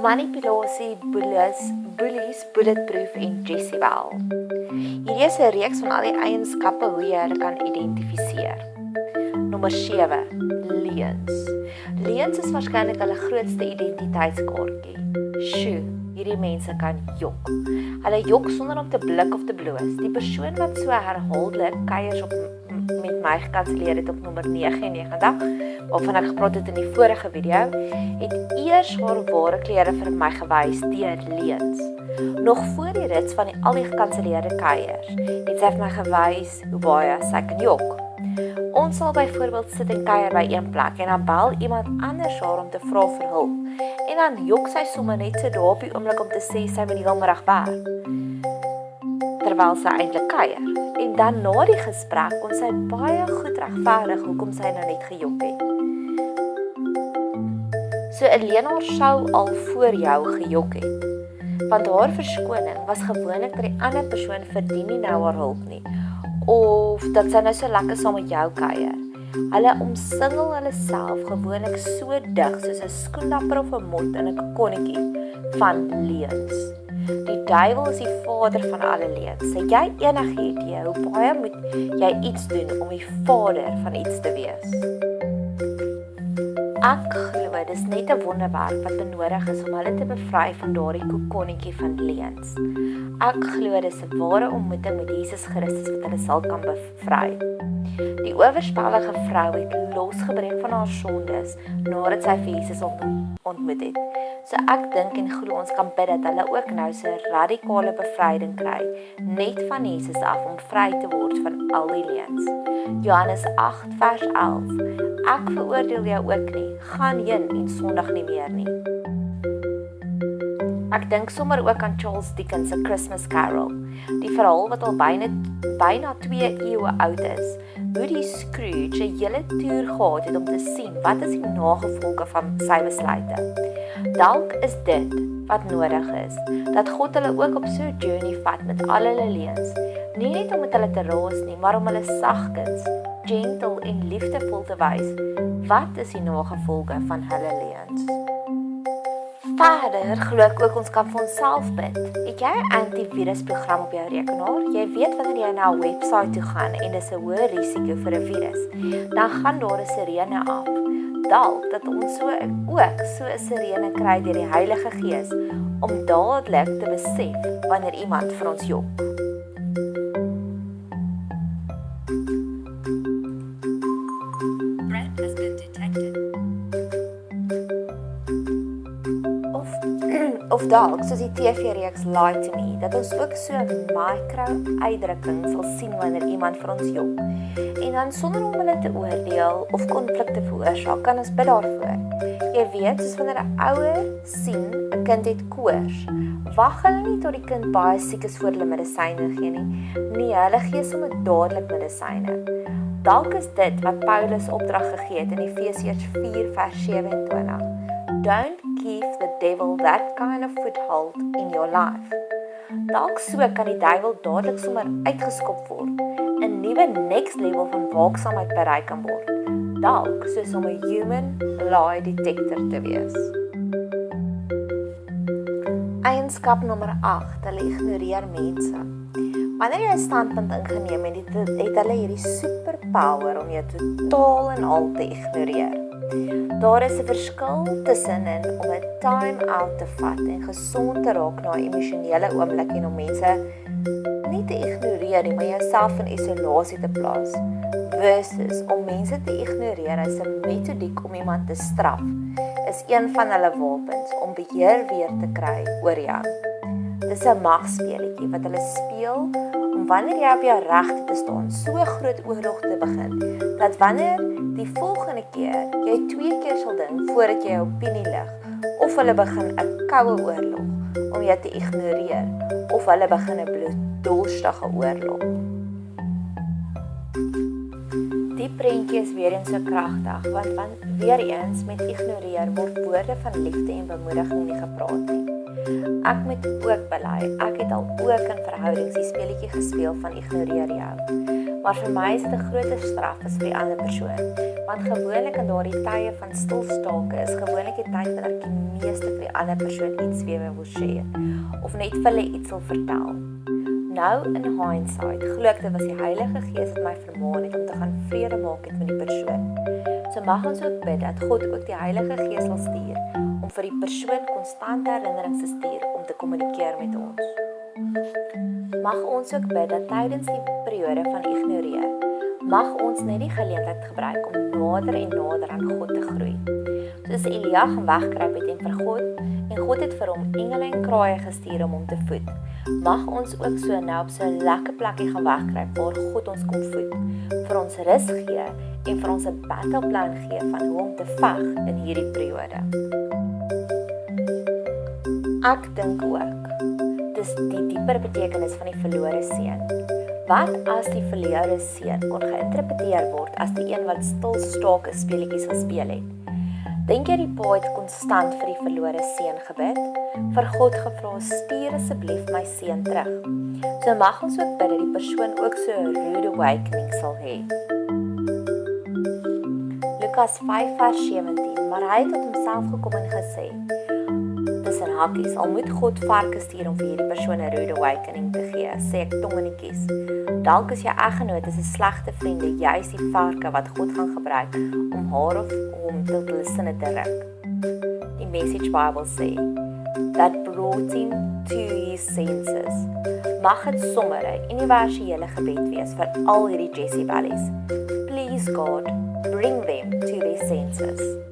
Manipulasie, bullies, bulletproof en Jezebel. Hierdie is 'n reeks van al die eienskappe hoe jy hulle kan identifiseer. Nommer 7, leuns. Leuns is waarskynlik hulle grootste identiteitskaartjie. Sjoe, hierdie mense kan jok. Hulle jok sonder om te blik of te bloos. Die persoon wat so herhaaldelik kuiers met my gekanselleer het op nommer 99, waarvan ek gepraat het in die vorige video, het eers haar ware klere vir my gewys deur leuns. Nog voor die rits van al die gekanselleerde kuiers, het sy vir my gewys hoe baie sy kan jok. Ons sal byvoorbeeld sit en kuier by een plek en dan bel iemand anders haar om te vra vir hulp. En dan jok sy sommer net so daar op die oomblik om te sê sy moet die hele middag werk, terwyl sy eintlik kuier. En dan na die gesprek kon sy baie goed regverdig hoekom sy nou net gejok het. So 'n leenaar sou al voor jou gejok het, want haar verskoning was gewoonlik dat die ander persoon verdien nie nou haar hulp nie, of dat sy nou so lekker saam met jou kuier. Hulle omsingel hulle self gewoonlik so dig soos 'n skoendapper of 'n mot in 'n kokonnetjie van leuns. Die duiwel is die vader van alle leuns. Het jy enige idee hoe baie moet jy iets doen om die vader van iets te wees? Ek glo dis net 'n wonderwerk wat benodig is om hulle te bevry van daardie kokonnetjie van leuns. Ek glo dis 'n ware ontmoeting met Jesus Christus wat hulle sal kan bevry. Die oorspellige vrou het losgebreek van haar sondes nadat sy vir Jesus ontmoet het. So ek dink en glo ons kan bid dat hulle ook nou so 'n radikale bevryding kry, net van Jesus af om vry te word van al die leuns. Johannes 8 vers 11. Ek veroordeel jou ook nie, gaan heen en sondig nie meer nie. Ek dink sommer ook aan Charles Dickens se Christmas Carol, die verhaal wat al byna 2 eeue oud is, hoe die Scrooge 'n hele toer gehad het om te sien wat is die nagevolge van sy besluite. Dalk is dit wat nodig is, dat God hulle ook op so 'n journey vat met al hulle leuns, nie net om met hulle te raas nie, maar om hulle sagkens, gentle en liefdevol te wys, wat is die nagevolge van hulle leuns. Verder glo ek ook ons kan vir onsself bid. Het jy 'n antivirusprogram op jou rekenaar? Jy weet wanneer jy na 'n webwerf toe gaan en dis 'n hoë risiko vir 'n virus, dan gaan daar 'n sirene af. Dalk dat ons ook so 'n sirene kry deur die Heilige Gees om dadelik te besef wanneer iemand vir ons jok. Of dalk, soos die TV-reeks Lie to Me, dat ons ook so 'n micro-uitdrukking sal sien wanneer iemand vir ons jok. En dan sonder om hulle te oordeel of konflik te veroorsaak, kan ons bid daarvoor. Jy weet, soos wanneer 'n ouer sien 'n kind het koors, wag hulle nie tot die kind baie siek is voor hulle medisyne gee nie. Nee, hulle gee sommer dadelik medisyne. Dalk is dit wat Paulus opdrag gegee het in Efesiërs 4 vers 27. Don't give the devil that kind of foothold in your life. Dalk so kan die duiwel dadelik sommer uitgeskop word, 'n nuwe next level van waaksaamheid bereik kan word. Dalk soos om 'n human lie detector te wees. Eienskap nommer 8, hulle ignoreer mense. Wanneer jy 'n standpunt ingeneem het hulle hierdie superpower om jou totaal en al te ignoreer. Daar is 'n verskil tussenin om 'n time-out te vat en gesond te raak na 'n emosionele oomblik en om mense nie te ignoreer nie, maar jouself in isolasie te plaas, versus om mense te ignoreer as 'n metodiek om iemand te straf, is een van hulle wapens om beheer weer te kry oor jou. Dis 'n magspeletjie wat hulle speel om wanneer jy op jou regte te staan, so groot oorlog te begin, dat wanneer die volgende keer jy 2 keer sal dink voordat jy jou opinie lig, of hulle begin 'n koue oorlog om jou te ignoreer, of hulle begin 'n bloeddorstige oorlog. Die prentjie is weer eens so kragtig, want weer eens met ignoreer word woorde van liefde en bemoediging nie gepraat nie. Ek moet ook bely, ek het al ook in verhoudings die speletjie gespeel van ignoreer jou. Maar vir my is dit 'n groter straf as vir die ander persoon, want gewoonlik in daardie tye van stilstake is gewoonlik die tyd wanneer ek die meeste vir die ander persoon iets weer wil share, of net vir hulle iets wil vertel. Nou in hindsight, glo ek dit was die Heilige Gees wat my vermaan het om te gaan vrede maak met die persoon. So mag ons ook bid dat God ook die Heilige Gees sal stuur, om vir die persoon konstante herinnerings te stuur om te kommunikeer met ons. Mag ons ook bid dat tydens die periode van ignoreer, mag ons net die geleentheid gebruik om nader en nader aan God te groei. Soos Elia gaan wegkruip het en vir God, en God het vir hom engele en kraaie gestuur om hom te voed. Mag ons ook so nou op so 'n lekker plekkie gaan wegkruip waar God ons kom voed, vir ons rus gee en vir ons 'n battleplan gee van hoe om te veg in hierdie periode. Ek dink ook, dis die dieper betekenis van die verlore seun. Wat as die verlore seun kon geïnterpreteer word as die een wat stilstake speletjies gespeel het? Dink jy die pa het konstant vir die verlore seun gebid? Vir God gevra, stuur asseblief my seun terug. So mag ons ook bid dat die persoon ook so 'n rude awakening sal hê. Lukas 5 vers 17, maar hy het tot homself gekom en gesê, tussen hakkies, al moet God varke stuur om vir hierdie persoon 'n rude awakening te gee, sê ek tong in die kies. Dalk is jou eggenoot 'n slegte vriende, juist die varke wat God gaan gebruik om haar of hom tot hulle sinne te ruk. Die Message Bible sê, that brought him to his senses. Mag het sommer 'n universele gebed wees vir al hierdie Jezebelies. Please God, bring them to their senses.